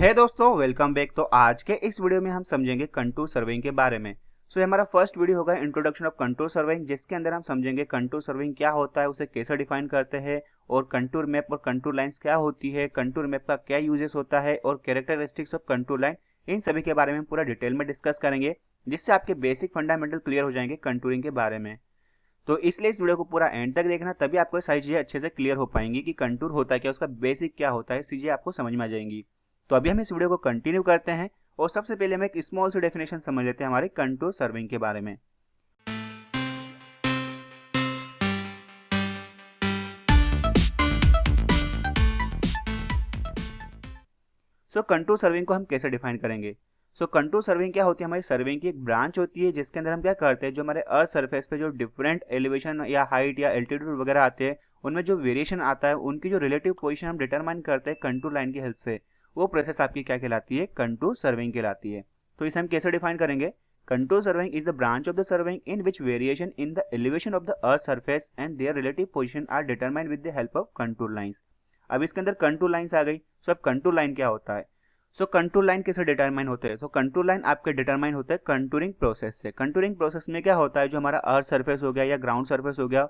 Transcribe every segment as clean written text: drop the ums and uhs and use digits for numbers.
है दोस्तों, welcome back. तो आज के इस वीडियो में हम समझेंगे कंटूर सर्वेइंग के बारे में। सो हमारा फर्स्ट वीडियो होगा इंट्रोडक्शन ऑफ कंटूर सर्वेइंग, जिसके अंदर हम समझेंगे कंटूर सर्वेइंग क्या होता है, उसे कैसे डिफाइन करते हैं और कंटूर मैप और कंटूर लाइंस क्या होती है, कंटूर मैप का क्या यूजेस होता है और कैरेक्टरिस्टिक्स ऑफ कंटूर लाइन, इन सभी के बारे में पूरा डिटेल में डिस्कस करेंगे, जिससे आपके बेसिक फंडामेंटल क्लियर हो जाएंगे कंटूरिंग के बारे में। तो इसलिए इस वीडियो को पूरा एंड तक देखना, तभी आपको ये सारी चीजें अच्छे से क्लियर हो पाएंगी कि कंटूर होता है क्या, उसका बेसिक क्या होता है, चीजें आपको समझ में आ जाएंगी। तो अभी हम इस वीडियो को कंटिन्यू करते हैं और सबसे पहले हम एक स्मॉल सी डेफिनेशन समझ लेते हैं हमारे कंटूर सर्विंग के बारे में। कंटूर सर्विंग को हम कैसे डिफाइन करेंगे? कंटूर सर्विंग क्या होती है? हमारी सर्विंग की एक ब्रांच होती है, जिसके अंदर हम क्या करते हैं, जो हमारे अर्थ सरफेस पे जो डिफरेंट एलिवेशन या हाइट या एल्टीट्यूड वगैरह आते हैं, उनमें जो वेरिएशन आता है, उनकी जो रिलेटिव पोजीशन हम डिटरमाइन करते हैं कंटूर लाइन की हेल्प से, वो प्रोसेस आपकी क्या कहलाती है? कंटूर सर्विंग कहलाती है। तो इसे हम कैसे डिफाइन करेंगे? Contour surveying is the branch of the surveying in which variation in the elevation of the earth surface and their relative position are determined with the help of contour lines. अब इसके अंदर contour lines आ गई। अब contour line क्या होता है? Contour line कैसे determine होते हैं? कंटूर लाइन आपके डिटरमाइन होते हैं कंटूरिंग प्रोसेस से। कंटूरिंग प्रोसेस में क्या होता है, जो हमारा अर्थ सरफेस हो गया या ग्राउंड सरफेस हो गया,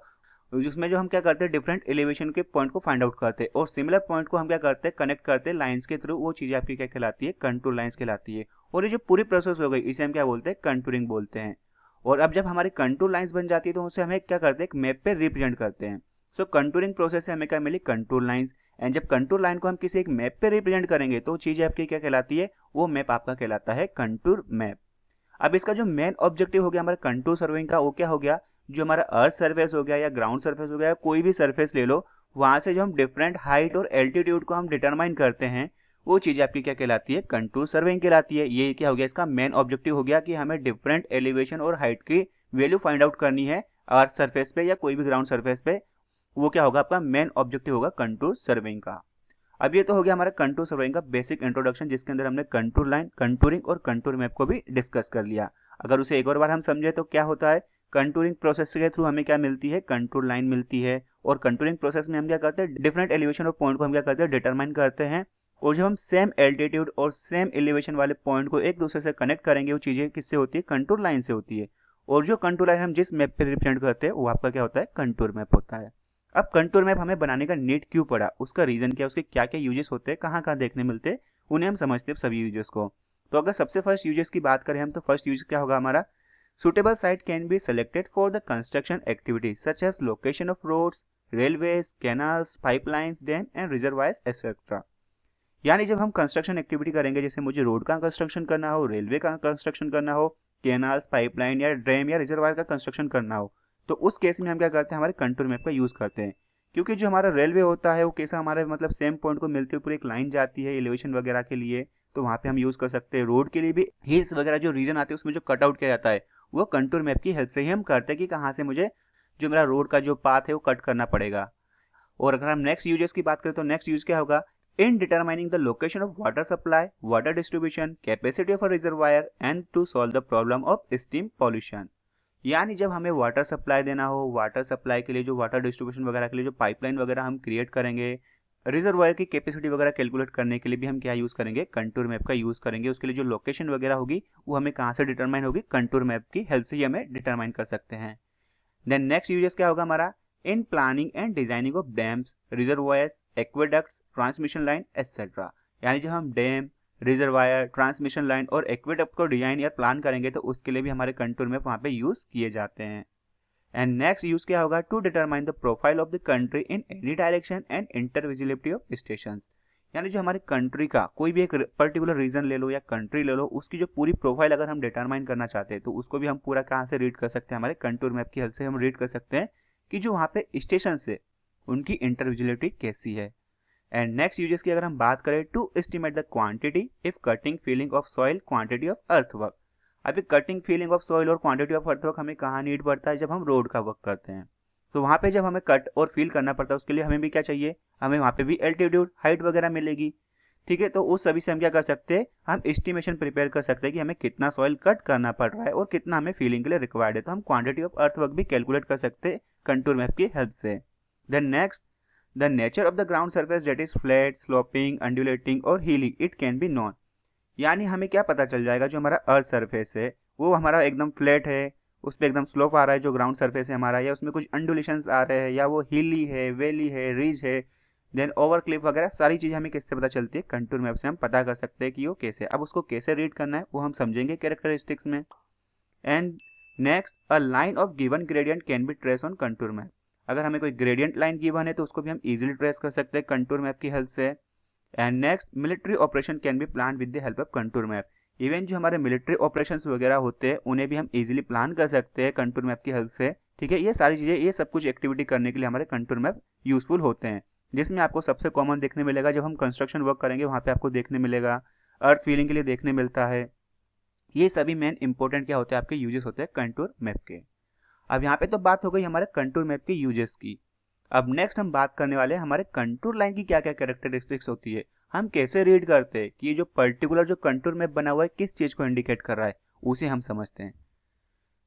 जिसमें जो हम क्या करते हैं, डिफरेंट एलिवेशन के पॉइंट को फाइंड आउट करते हैं और सिमिलर पॉइंट को हम क्या करते हैं, कनेक्ट करते हैं लाइंस के थ्रू। वो चीजें आपकी क्या कहलाती है? कंटूर लाइंस कहलाती है। और ये जो पूरी प्रोसेस हो गई, इसे हम क्या बोलते हैं? कंटूरिंग बोलते हैं। और अब जब हमारी कंटूर लाइंस बन जाती है, तो उसे हमें क्या करते हैं? एक मैप पे रिप्रेजेंट करते हैं। कंटूरिंग प्रोसेस से हमें क्या मिली? Contour lines. एंड जब कंटूर लाइन को हम किसी एक मैप पे रिप्रेजेंट करेंगे, तो चीजें आपकी क्या कहलाती है? वो मैप आपका कहलाता है कंटूर मैप। अब इसका जो मेन ऑब्जेक्टिव हो गया हमारे कंटूर सर्विंग का, वो क्या हो गया? जो हमारा अर्थ सरफेस हो गया या ग्राउंड सरफेस हो गया, कोई भी सरफेस ले लो, वहां से जो हम डिफरेंट हाइट और एल्टीट्यूड को हम डिटरमाइन करते हैं, वो चीज आपकी क्या कहलाती है? कंटूर सर्विंग कहलाती है। ये क्या हो गया? इसका मेन ऑब्जेक्टिव हो गया कि हमें डिफरेंट एलिवेशन और हाइट की वैल्यू फाइंड आउट करनी है अर्थ सरफेस पे या कोई भी ग्राउंड सरफेस पे। वो क्या होगा? आपका मेन ऑब्जेक्टिव होगा कंटूर सर्विंग का। अब ये तो हो गया हमारा कंटूर सर्विंग का बेसिक इंट्रोडक्शन, जिसके अंदर हमने कंटूर लाइन, कंटूरिंग और कंटूर मैप को भी डिस्कस कर लिया। अगर उसे एक और बार हम समझे तो क्या होता है? कंटूरिंग प्रोसेस के थ्रू हमें क्या मिलती है? कंटूर लाइन मिलती है। और कंटूरिंग प्रोसेस में हम क्या करते हैं? डिफरेंट एलिवेशन और पॉइंट को हम क्या करते हैं? डिटरमाइन करते हैं। और जब हम सेम एल्टीट्यूड और सेम एलिवेशन वाले पॉइंट को एक दूसरे से कनेक्ट करेंगे, वो चीजें किससे होती है? कंटूर लाइन से होती है। और जो कंटूर लाइन हम जिस मैप पे रिप्रेजेंट करते हैं, वो आपका क्या होता है? कंटूर मैप होता है। अब कंटूर मैप हमें बनाने का नीड क्यों पड़ा, उसका रीजन क्या, उसके क्या क्या यूजेस होते हैं, कहाँ कहाँ देखने मिलते हैं, उन्हें हम समझते हैं सभी यूजेस को। तो अगर सबसे फर्स्ट यूजेस की बात करें हम, तो फर्स्ट यूज क्या होगा हमारा? Suitable site can be selected for the construction activities such as location of roads, railways, canals, pipelines, dam and reservoirs etcetera. यानी जब हम कंस्ट्रक्शन एक्टिविटी करेंगे, जैसे मुझे रोड का कंस्ट्रक्शन करना हो, रेलवे का कंस्ट्रक्शन करना हो, कैनाल्स, पाइपलाइन या डैम या रिजर्वायर का कंस्ट्रक्शन करना हो, तो उस केस में हम क्या करते हैं? हमारे कंटूर मैप का यूज करते हैं। क्योंकि जो हमारा रेलवे होता है, वो कैसा हमारे मतलब सेम पॉइंट को मिलते हुए पूरी एक लाइन जाती है एलिवेशन वगैरह के लिए, तो वहाँ पे हम यूज कर सकते हैं। रोड के लिए भी हिल्स वगैरह जो रीजन आते हैं, उसमें जो कट आउट किया जाता है, वो कंटूर मैप की हेल्प से ही हम करते हैं कि कहाँ से मुझे जो मेरा रोड का जो पाथ है वो कट करना पड़ेगा। और अगर हम नेक्स्ट यूजेस की बात करें, तो नेक्स्ट यूज क्या होगा? In determining the location of water supply, water distribution, capacity of a reservoir and to solve the problem of steam pollution. यानी जब हमें वाटर सप्लाई देना हो, वाटर सप्लाई के लिए जो वाटर डिस्ट्रीब्यूशन वगैरह के लिए जो पाइपलाइन वगैरह हम क्रिएट करेंगे, रिजर्वायर की कैपेसिटी वगैरह कैलकुलेट करने के लिए भी हम क्या यूज करेंगे? कंटूर मैप का यूज करेंगे। उसके लिए जो लोकेशन वगैरह होगी, वो हमें कहाँ से डिटरमाइन होगी? कंटूर मैप की हेल्प से ही हमें डिटरमाइन कर सकते हैं। देन नेक्स्ट यूजेस क्या होगा हमारा? In planning and designing of dams, reservoirs, aqueducts, transmission line etcetera. यानी जब हम डैम, रिजर्वायर, ट्रांसमिशन लाइन और एक्वेडक्ट को डिजाइन या प्लान करेंगे, तो उसके लिए भी हमारे कंटूर मैप वहाँ पे यूज किए जाते हैं। एंड नेक्स्ट यूज क्या होगा? To determine the profile of the country in any direction and intervisibility of stations. यानी जो हमारी कंट्री का कोई भी एक पर्टिकुलर रीजन ले लो या कंट्री ले लो, उसकी जो पूरी प्रोफाइल अगर हम डिटरमाइन करना चाहते हैं, तो उसको भी हम पूरा कहाँ से रीड कर सकते हैं? हमारे कंटूर मैप की हेल्प से हम रीड कर सकते हैं कि जो वहाँ पे स्टेशन से उनकी इंटरविजिबिलिटी कैसी है। एंड नेक्स्ट यूजेस की अगर हम बात करें, to estimate the quantity if cutting filling of soil, quantity of earthwork. अभी कटिंग फीलिंग ऑफ सॉइल और क्वांटिटी ऑफ अर्थवर्क हमें कहाँ नीड पड़ता है? जब हम रोड का वर्क करते हैं, तो वहाँ पे जब हमें कट और फील करना पड़ता है, उसके लिए हमें भी क्या चाहिए? हमें वहाँ पे भी एल्टीट्यूड, हाइट वगैरह मिलेगी। ठीक है, तो उस सभी से हम क्या कर सकते हैं? हम एस्टिमेशन प्रिपेयर कर सकते हैं कि हमें कितना सॉइल कट करना पड़ रहा है और कितना हमें फीलिंग के लिए रिक्वायर्ड है। तो हम क्वांटिटी ऑफ अर्थवर्क भी कैलकुलेट कर सकते हैं कंटूर मैप की हेल्प से। Then next, the nature of the ground surface that is flat, sloping, undulating और hilly it can be known. यानी हमें क्या पता चल जाएगा, जो हमारा अर्थ सरफेस है वो हमारा एकदम फ्लैट है, उस पर एकदम स्लोप आ रहा है जो ग्राउंड सरफेस है हमारा, या उसमें कुछ अंडुलेशंस आ रहे हैं, या वो हिली है, वैली है, रिज है, देन ओवर क्लिफ वगैरह सारी चीज़ें हमें किससे पता चलती है, कंटूर मैप से हम पता कर सकते हैं कि वो कैसे। अब उसको कैसे रीड करना है वो हम समझेंगे कैरेक्टरिस्टिक्स में। And next, a line of given gradient can be trace on contour map. अगर हमें कोई ग्रेडियंट लाइन गिवन है तो उसको भी हम इजीली ट्रेस कर सकते हैं कंटूर मैप की हेल्प से। And next, military operation can be plan with the help of contour map. Even जो हमारे मिलिट्री ऑपरेशंस वगैरह होते हैं उन्हें भी हम इजीली प्लान कर सकते हैं कंटूर मैप की हेल्प से। ठीक है, ये सारी चीज़ें, ये सब कुछ एक्टिविटी करने के लिए हमारे कंटूर मैप यूजफुल होते हैं, जिसमें आपको सबसे कॉमन देखने मिलेगा जब हम कंस्ट्रक्शन वर्क करेंगे वहाँ पे आपको देखने मिलेगा, अर्थ फीलिंग के लिए देखने मिलता है। ये सभी मेन इंपॉर्टेंट क्या होते हैं, आपके यूजेस होते हैं कंटूर मैप के। अब यहाँ पे तो बात हो गई हमारे कंटूर मैप के यूजेस की। अब नेक्स्ट हम बात करने वाले हैं हमारे कंटूर लाइन की क्या क्या कैरेक्टरिस्टिक्स होती है, हम कैसे रीड करते हैं कि ये जो पर्टिकुलर जो कंटूर मैप बना हुआ है किस चीज़ को इंडिकेट कर रहा है, उसे हम समझते हैं।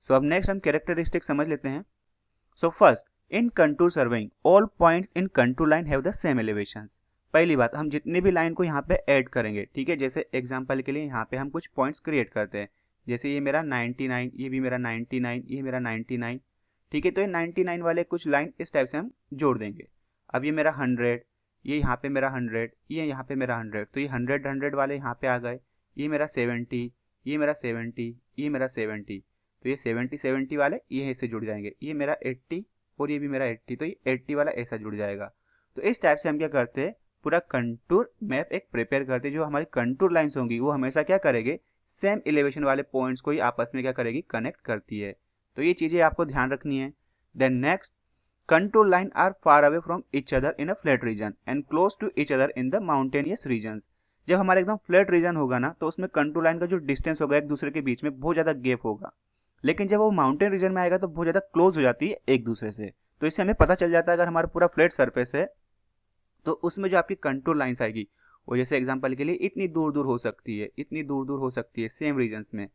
सो अब नेक्स्ट हम कैरेक्टरिस्टिक्स समझ लेते हैं। So first, in contour surveying all points in contour line have the same elevations. पहली बात, हम जितने भी लाइन को यहाँ पे ऐड करेंगे, ठीक है, जैसे एग्जांपल के लिए यहाँ पे हम कुछ पॉइंट्स क्रिएट करते हैं, जैसे ये मेरा 99, ये भी मेरा 99, ये मेरा 99, ठीक है, तो ये 99 वाले कुछ लाइन इस टाइप से हम जोड़ देंगे। अब ये मेरा 100, ये यहाँ पे मेरा 100, ये यहाँ पे मेरा 100, तो ये 100 वाले यहाँ पे आ गए। ये मेरा 70, ये मेरा 70, ये मेरा 70, तो ये 70 वाले ये ऐसे जुड़ जाएंगे। ये मेरा 80 और ये भी मेरा 80, तो ये 80 वाला ऐसा जुड़ जाएगा। तो इस टाइप से हम क्या करते हैं, पूरा कंटूर मैप एक प्रिपेयर करते हैं। जो हमारी कंटूर लाइंस होंगी वो हमेशा क्या करेंगे, सेम एलिवेशन वाले पॉइंट्स को ही आपस में क्या करेगी, कनेक्ट करती है। तो ये चीज़ें आपको ध्यान रखनी है। Then next, contour line are far away from each other in a flat region and close to each other in the mountainous regions. जब हमारे एकदम फ्लैट रीजन होगा ना, तो उसमें कंटूर लाइन का जो डिस्टेंस होगा एक दूसरे के बीच में बहुत ज़्यादा गैप होगा, लेकिन जब वो माउंटेन रीजन में आएगा तो बहुत ज़्यादा क्लोज हो जाती है एक दूसरे से। तो इससे हमें पता चल जाता है अगर हमारा पूरा फ्लैट सरफेस है तो उसमें जो आपकी कंटूर लाइंस आएगी वो जैसे एग्जांपल के लिए इतनी दूर दूर हो सकती है, इतनी दूर दूर हो सकती है सेम रीजन्स में।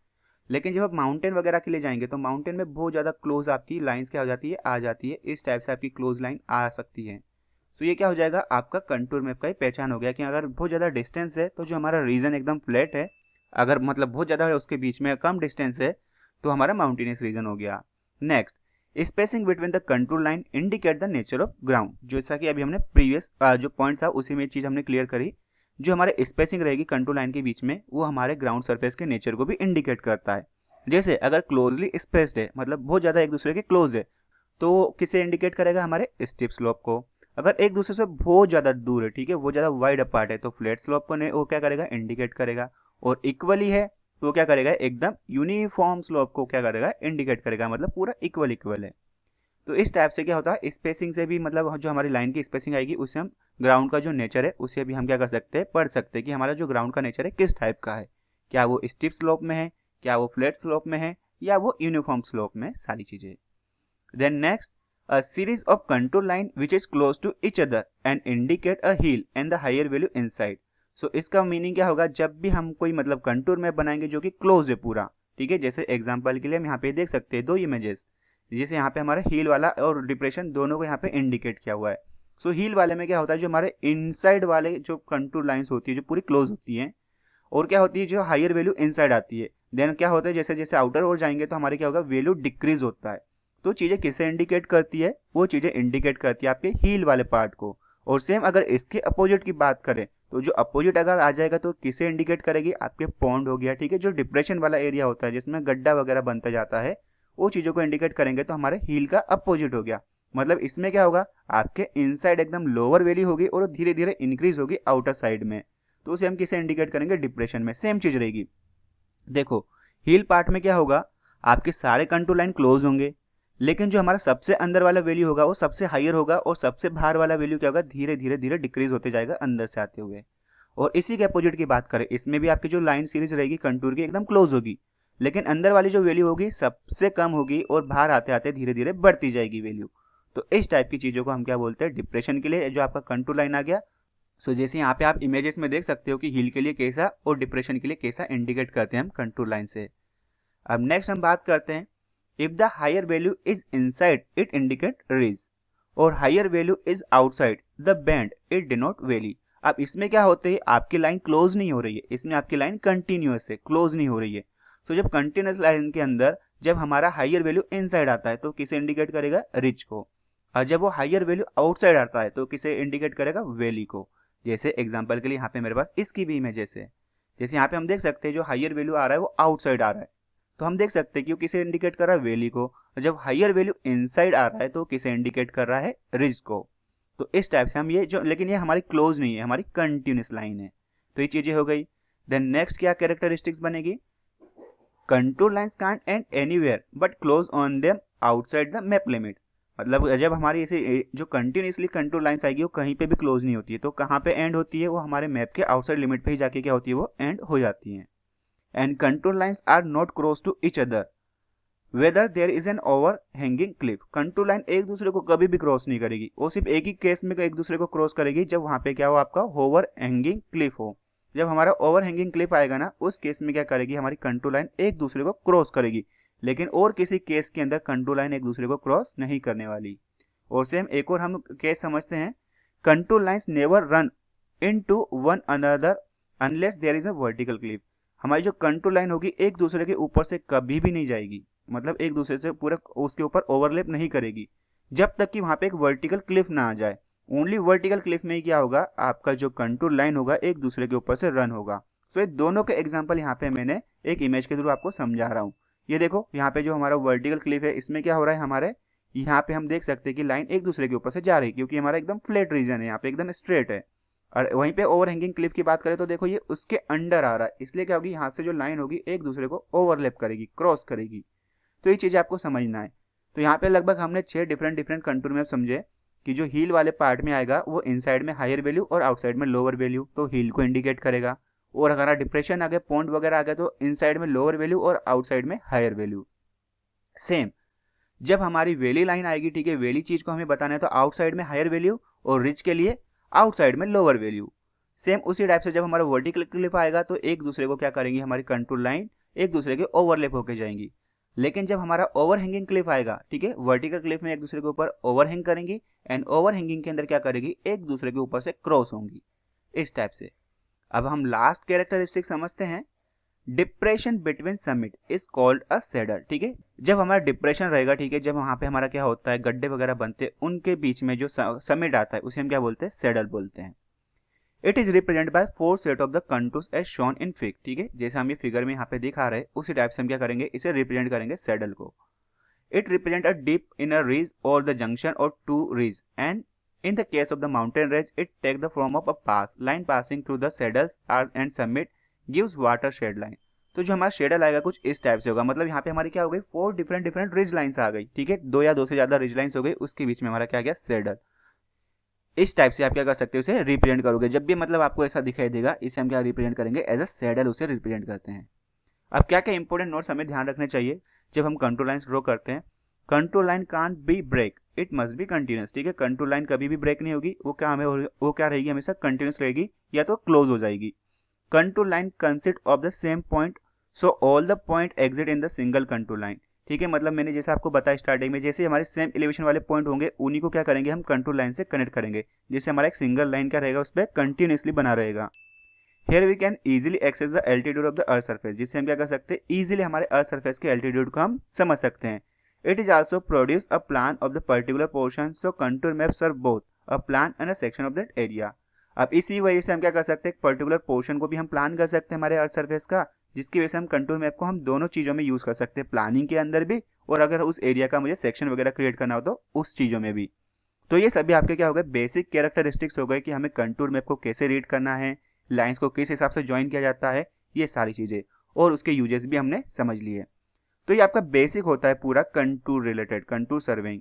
लेकिन जब आप माउंटेन वगैरह के लिए जाएंगे तो माउंटेन में बहुत ज़्यादा क्लोज आपकी लाइंस क्या हो जाती है, आ जाती है। इस टाइप से आपकी क्लोज लाइन आ सकती है। तो ये क्या हो जाएगा, आपका कंटूर मैप का ही पहचान हो गया कि अगर बहुत ज़्यादा डिस्टेंस है तो जो हमारा रीजन एकदम फ्लैट है, अगर मतलब बहुत ज़्यादा है उसके बीच में कम डिस्टेंस है तो हमारा माउंटेनियस रीजन हो गया। Next, spacing between the contour line indicate the nature of ground. जैसा कि अभी हमने प्रीवियस जो पॉइंट था उसी में चीज़ हमने क्लियर करी। जो हमारे स्पेसिंग रहेगी कंटूर लाइन के बीच में वो हमारे ग्राउंड सरफेस के नेचर को भी इंडिकेट करता है। जैसे अगर क्लोजली स्पेस्ड है, मतलब बहुत ज़्यादा एक दूसरे के क्लोज है, तो किसे इंडिकेट करेगा, हमारे स्टीप स्लोप को। अगर एक दूसरे से बहुत ज़्यादा दूर है, ठीक है, बहुत ज़्यादा वाइड अपार्ट है, तो फ्लैट स्लोप को वो क्या करेगा, इंडिकेट करेगा। और इक्वली है तो क्या करेगा, एकदम यूनिफॉर्म स्लोप को क्या करेगा, इंडिकेट करेगा, मतलब पूरा इक्वल इक्वल है। तो इस टाइप से क्या होता है, स्पेसिंग से भी मतलब जो हमारी लाइन की स्पेसिंग आएगी उससे हम ग्राउंड का जो नेचर है उसे भी हम क्या कर सकते हैं, पढ़ सकते हैं कि हमारा जो ग्राउंड का नेचर है किस टाइप का है, क्या वो स्टीप स्लोप में है, क्या वो फ्लैट स्लोप में है, या वो यूनिफॉर्म स्लोप में, सारी चीजें। Then next, a series of contour line which is close to each other and indicate a hill and the higher value inside. So इसका मीनिंग क्या होगा, जब भी हम कोई मतलब कंटूर में बनाएंगे जो कि क्लोज है पूरा, ठीक है, जैसे एग्जांपल के लिए हम यहाँ पे देख सकते हैं दो इमेजेस, जैसे यहाँ पे हमारा हील वाला और डिप्रेशन दोनों को यहाँ पे इंडिकेट किया हुआ है। सो हील वाले में क्या होता है, जो हमारे इनसाइड वाले जो कंटूर लाइंस होती है जो पूरी क्लोज होती हैं, और क्या होती है जो हायर वैल्यू इनसाइड आती है। देन क्या होता है, जैसे जैसे आउटर ओर जाएंगे तो हमारे क्या होगा, वैल्यू डिक्रीज होता है। तो चीज़ें किसे इंडिकेट करती है, वो चीज़ें इंडिकेट करती है आपके हील वाले पार्ट को। और सेम अगर इसके अपोजिट की बात करें तो जो अपोजिट अगर आ जाएगा तो किसे इंडिकेट करेगी, आपके पॉन्ड हो गया, ठीक है, जो डिप्रेशन वाला एरिया होता है जिसमें गड्ढा वगैरह बनता जाता है, वो चीज़ों को इंडिकेट करेंगे। तो हमारे हील का अपोजिट हो गया, मतलब इसमें क्या होगा, आपके इनसाइड एकदम लोअर वैल्यू होगी और धीरे धीरे इंक्रीज होगी आउटर साइड में। तो उसे हम किसे इंडिकेट करेंगे, डिप्रेशन में। सेम चीज़ रहेगी। देखो हील पार्ट में क्या होगा, आपके सारे कंटूर लाइन क्लोज होंगे, लेकिन जो हमारा सबसे अंदर वाला वैल्यू होगा वो सबसे हायर होगा, और सबसे बाहर वाला वैल्यू क्या होगा, धीरे धीरे धीरे डिक्रीज होते जाएगा अंदर से आते हुए। और इसी के अपोजिट की बात करें, इसमें भी आपकी जो लाइन सीरीज रहेगी कंटूर की एकदम क्लोज होगी, लेकिन अंदर वाली जो वैल्यू होगी सबसे कम होगी और बाहर आते आते धीरे धीरे बढ़ती जाएगी वैल्यू। तो इस टाइप की चीज़ों को हम क्या बोलते हैं, डिप्रेशन के लिए जो आपका कंटूर लाइन आ गया। सो जैसे यहाँ पे आप इमेजेस में देख सकते हो कि हील के लिए कैसा और डिप्रेशन के लिए कैसा इंडिकेट करते हैं हम कंटूर लाइन से। अब नेक्स्ट हम बात करते हैं, if the higher value is inside it indicate ridge. और higher value is outside the band it denote valley. अब इसमें क्या होते हैं, आपकी लाइन क्लोज नहीं हो रही है, इसमें आपकी लाइन कंटिन्यूअस है, क्लोज नहीं हो रही है। तो जब कंटिन्यूअस लाइन के अंदर जब हमारा हायर वैल्यू इनसाइड आता है तो किसे इंडिकेट करेगा, रिच को, और जब वो हायर वैल्यू आउटसाइड आता है तो किसे इंडिकेट करेगा, वैली को। जैसे एग्जांपल के लिए यहाँ पे मेरे पास इसकी भी इमेजेस है, जैसे यहाँ पे हम देख सकते हैं जो हायर वैल्यू आ रहा है वो आउटसाइड आ रहा है, तो हम देख सकते हैं कि वो किसे इंडिकेट कर रहा है, वैली को। और जब हायर वैल्यू इनसाइड आ रहा है तो किसे इंडिकेट कर रहा है, रिच को। तो इस टाइप से हम ये जो, लेकिन ये हमारी क्लोज नहीं है, हमारी कंटिन्यूअस लाइन है। तो ये चीजें हो गई। देन नेक्स्ट क्या कैरेक्टरिस्टिक्स बनेगी, contour lines can't and anywhere but close on them outside the map limit. मतलब जब हमारी ऐसे जो कंटिन्यूसली कंटूर लाइंस आएगी वो कहीं पे भी क्लोज नहीं होती है, तो कहाँ पे एंड होती है, वो हमारे मैप के आउटसाइड लिमिट पे ही जाके क्या होती है, वो एंड हो जाती है। And contour lines are not cross to each other whether there is an overhanging cliff. Contour line एक दूसरे को कभी भी क्रॉस नहीं करेगी, वो सिर्फ एक ही केस में एक दूसरे को क्रॉस करेगी जब वहां पे क्या हो, आपका ओवर हैंगिंग क्लिफ हो। जब हमारा ओवर हैंगिंग क्लिफ आएगा ना, उस केस में क्या करेगी, हमारी कंटूर लाइन एक दूसरे को क्रॉस करेगी, लेकिन और किसी केस के अंदर कंटूर लाइन एक दूसरे को क्रॉस नहीं करने वाली। और सेम एक और हम केस समझते हैं, contour lines never run into one another unless there is a vertical cliff. हमारी जो कंटूर लाइन होगी एक दूसरे के ऊपर से कभी भी नहीं जाएगी, मतलब एक दूसरे से पूरा उसके ऊपर ओवरलैप नहीं करेगी जब तक कि वहां पे एक वर्टिकल क्लिफ ना आ जाए। ओनली वर्टिकल क्लिफ में ही क्या होगा, आपका जो कंटूर लाइन होगा एक दूसरे के ऊपर से रन होगा। सो ये दोनों के एग्जांपल यहाँ पे मैंने एक इमेज के थ्रू आपको समझा रहा हूँ। ये देखो यहाँ पे जो हमारा वर्टिकल क्लिफ है, इसमें क्या हो रहा है, हमारे यहाँ पे हम देख सकते हैं कि लाइन एक दूसरे के ऊपर से जा रही है, क्योंकि हमारा एकदम फ्लैट रीजन है, यहाँ पे एकदम स्ट्रेट है। और वहीं पे ओवर हैंगिंग क्लिफ की बात करें तो देखो ये उसके अंडर आ रहा है, इसलिए क्या होगी, यहाँ से जो लाइन होगी एक दूसरे को ओवरलैप करेगी, क्रॉस करेगी। तो ये चीज़ आपको समझना है। तो यहाँ पे लगभग हमने 6 डिफरेंट कंटूर मैप समझे कि जो हील वाले पार्ट में आएगा वो इनसाइड में हायर वैल्यू और आउटसाइड में लोअर वैल्यू, तो हील को इंडिकेट करेगा। और अगर डिप्रेशन आ गया, पॉइंट वगैरह आ गया, तो इनसाइड में लोअर वैल्यू और आउटसाइड में हायर वैल्यू। सेम जब हमारी वैली लाइन आएगी, ठीक है, वैली चीज को हमें बताना है तो आउटसाइड में हायर वैल्यू और रिच के लिए आउटसाइड में लोअर वैल्यू। सेम उसी टाइप से जब हमारा वर्टिकल क्लिफ आएगा तो एक दूसरे को क्या करेंगी, हमारी कंटूर लाइन एक दूसरे के ओवरलैप होकर जाएंगी। लेकिन जब हमारा ओवर हैंगिंग क्लिफ आएगा, ठीक है, वर्टिकल क्लिफ में एक दूसरे के ऊपर ओवर हैंग करेंगी एंड ओवर हैंगिंग के अंदर क्या करेगी, एक दूसरे के ऊपर से क्रॉस होंगी, इस टाइप से। अब हम लास्ट कैरेक्टरिस्टिक समझते हैं, depression between summit is called a saddle. ठीक है, जब हमारा डिप्रेशन रहेगा, ठीक है, जब वहां पे हमारा क्या होता है, गड्ढे वगैरह बनते हैं, उनके बीच में जो समिट आता है उसे हम क्या बोलते हैं, सैडल बोलते हैं। It is represent by 4 set of the contours as shown in fig. ठीक है, जैसे हम ये फिगर में यहाँ पे दिखा रहे हैं उसी टाइप से हम क्या करेंगे, इसे रिप्रेजेंट करेंगे सैडल को। It represent a deep inner ridge और the junction of two ridge, and in the case of the mountain range it take the form of a pass line passing through the saddles and summit gives water shade line। तो जो हमारा शेडल आएगा कुछ इस type से होगा, मतलब यहाँ पे हमारी क्या हो गई, 4 डिफरेंट रिज लाइंस आ गई। ठीक है, 2 या 2 से ज्यादा रिज लाइंस हो गई, उसके बीच में हमारा क्या गया, शेडल। इस टाइप से आप क्या कर सकते हो, उसे रिप्रेजेंट करोगे। जब भी मतलब आपको ऐसा दिखाई देगा, इसे हम क्या रिप्रेजेंट करेंगे, एज अ शेडल उसे रिप्रेजेंट करते हैं। अब क्या क्या इंपॉर्टेंट नोट्स हमें ध्यान रखने चाहिए जब हम कंटूर लाइंस ड्रॉ करते हैं। Contour line can't be break, it must be continuous. ठीक है, कंटूर लाइन कभी भी ब्रेक नहीं होगी, वो क्या रहेगी, हमेशा कंटिन्यूस रहेगी या तो क्लोज हो जाएगी। Contour line consist of the same point, so all the point exit in the single contour line. ठीक है, मतलब मैंने जैसे आपको बताया स्टार्टिंग में, जैसे हमारे सेम एलिवेशन वाले पॉइंट होंगे उन्हीं को क्या करेंगे, हम कंटूर लाइन से कनेक्ट करेंगे, जिससे हमारा एक सिंगल लाइन क्या रहेगा, उस पर कंटिन्यूसली बना रहेगा। Here we can easily access the altitude of the earth surface, जिससे हम क्या कर सकते हैं, इजीली हमारे अर्थ सरफेस के एल्टीट्यूड को हम समझ सकते हैं। It is also produce a plan of the particular portion, so contour maps are both a plan and a section of that area। अब इसी वजह से हम क्या कर सकते हैं, एक पर्टिकुलर पोर्शन को भी हम प्लान कर सकते हैं हमारे अर्थ सरफेस का, जिसकी वजह से हम कंटूर मैप को हम दोनों चीज़ों में यूज़ कर सकते हैं, प्लानिंग के अंदर भी, और अगर उस एरिया का मुझे सेक्शन वगैरह क्रिएट करना हो तो उस चीज़ों में भी। तो ये सभी आपके क्या हो गए, बेसिक कैरेक्टरिस्टिक्स हो गए कि हमें कंटूर मैप को कैसे रीड करना है, लाइंस को किस हिसाब से ज्वाइन किया जाता है, ये सारी चीज़ें, और उसके यूजेस भी हमने समझ लिए। तो ये आपका बेसिक होता है पूरा कंटूर रिलेटेड, कंटूर सर्वेइंग।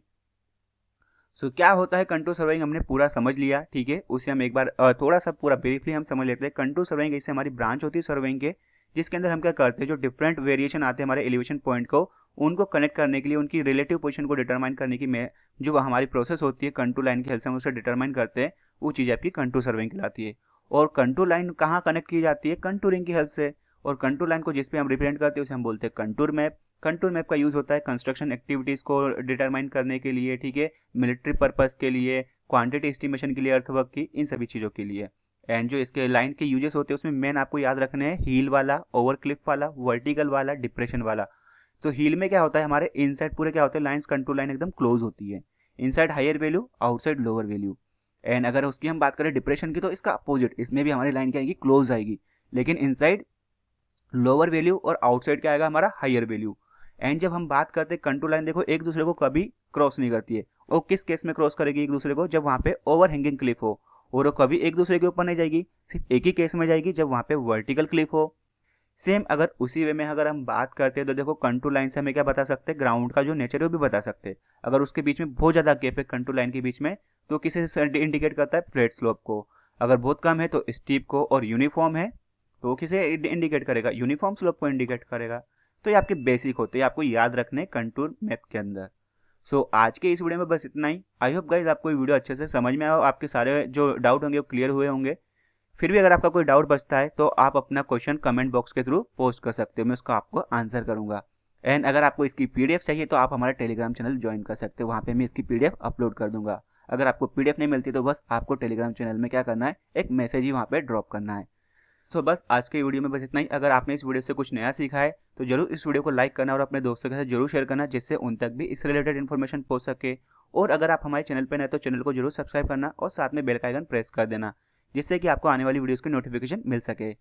सो क्या होता है कंटूर सर्वेइंग, हमने पूरा समझ लिया। ठीक है, उसे हम एक बार थोड़ा सा पूरा ब्रीफली हम समझ लेते हैं। कंटूर सर्वेइंग ऐसे हमारी ब्रांच होती है सर्वेइंग के, जिसके अंदर हम क्या करते हैं, जो डिफरेंट वेरिएशन आते हैं हमारे एलिवेशन पॉइंट को, उनको कनेक्ट करने के लिए, उनकी रिलेटिव पोजीशन को डिटरमाइन करने की में जो हमारी प्रोसेस होती है कंटूर लाइन की हेल्प से हम उसे डिटरमाइन करते हैं, वो चीज़ आपकी कंटूर सर्वेइंग कहलाती है। और कंटूर लाइन कहाँ कनेक्ट की जाती है, कंटूरिंग की हेल्प से। और कंटूर लाइन को जिस पे हम रिप्रेजेंट करते हैं उसे हम बोलते हैं कंटूर मैप। कंटूर मैप का यूज़ होता है कंस्ट्रक्शन एक्टिविटीज़ को डिटरमाइन करने के लिए, ठीक है, मिलिट्री पर्पस के लिए, क्वांटिटी एस्टिमेशन के लिए, अर्थवर्क की, इन सभी चीज़ों के लिए। एंड जो इसके लाइन के यूजेस होते हैं उसमें मेन आपको याद रखने हैं हील वाला, ओवर क्लिफ वाला, वर्टिकल वाला, डिप्रेशन वाला। तो हील में क्या होता है, हमारे इनसाइड पूरे क्या होते हैं, लाइन्स कंटूर लाइन एकदम क्लोज होती है, inside higher value, outside lower value. And अगर उसकी हम बात करें डिप्रेशन की, तो इसका अपोजिट, इसमें भी हमारी लाइन क्या आएगी, क्लोज आएगी, लेकिन इनसाइड लोअर वैल्यू और आउटसाइड क्या आएगा, हमारा हायर वैल्यू। एंड जब हम बात करते हैं कंटूर लाइन, देखो एक दूसरे को कभी क्रॉस नहीं करती है। वो किस केस में क्रॉस करेगी एक दूसरे को, जब वहाँ पे ओवर हैंगिंग क्लिफ हो, और वो कभी एक दूसरे के ऊपर नहीं जाएगी, सिर्फ एक ही केस में जाएगी, जब वहाँ पे वर्टिकल क्लिफ हो। सेम अगर उसी वे में अगर हम बात करते हैं तो देखो कंटूर लाइन से हमें क्या बता सकते हैं, ग्राउंड का जो नेचर है वो भी बता सकते हैं। अगर उसके बीच में बहुत ज़्यादा गैप है कंटूर लाइन के बीच में, तो किसे इंडिकेट करता है, फ्लैट स्लोप को। अगर बहुत कम है तो स्टीप को, और यूनिफॉर्म है तो किसे इंडिकेट करेगा, यूनिफॉर्म स्लोप को इंडिकेट करेगा। तो ये आपके बेसिक होते हैं, आपको याद रखने कंटूर मैप के अंदर। सो आज के इस वीडियो में बस इतना ही। आई होप गाइज आपको ये वीडियो अच्छे से समझ में आया, आपके सारे जो डाउट होंगे वो क्लियर हुए होंगे। फिर भी अगर आपका कोई डाउट बचता है तो आप अपना क्वेश्चन कमेंट बॉक्स के थ्रू पोस्ट कर सकते हो, मैं उसका आपको आंसर करूंगा। एंड अगर आपको इसकी पीडीएफ चाहिए तो आप हमारा टेलीग्राम चैनल ज्वाइन कर सकते हो, वहाँ पे मैं इसकी पीडीएफ अपलोड कर दूंगा। अगर आपको पीडीएफ नहीं मिलती तो बस आपको टेलीग्राम चैनल में क्या करना है, एक मैसेज ही वहाँ पे ड्रॉप करना है। सो बस आज के वीडियो में बस इतना ही। अगर आपने इस वीडियो से कुछ नया सीखा है तो जरूर इस वीडियो को लाइक करना और अपने दोस्तों के साथ जरूर शेयर करना, जिससे उन तक भी इस रिलेटेड इन्फॉर्मेशन पहुंच सके। और अगर आप हमारे चैनल पर नए तो चैनल को जरूर सब्सक्राइब करना और साथ में बेल का आइकन प्रेस कर देना, जिससे कि आपको आने वाली वीडियोस की नोटिफिकेशन मिल सके।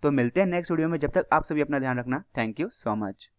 तो मिलते हैं नेक्स्ट वीडियो में, जब तक आप सभी अपना ध्यान रखना। Thank you so much.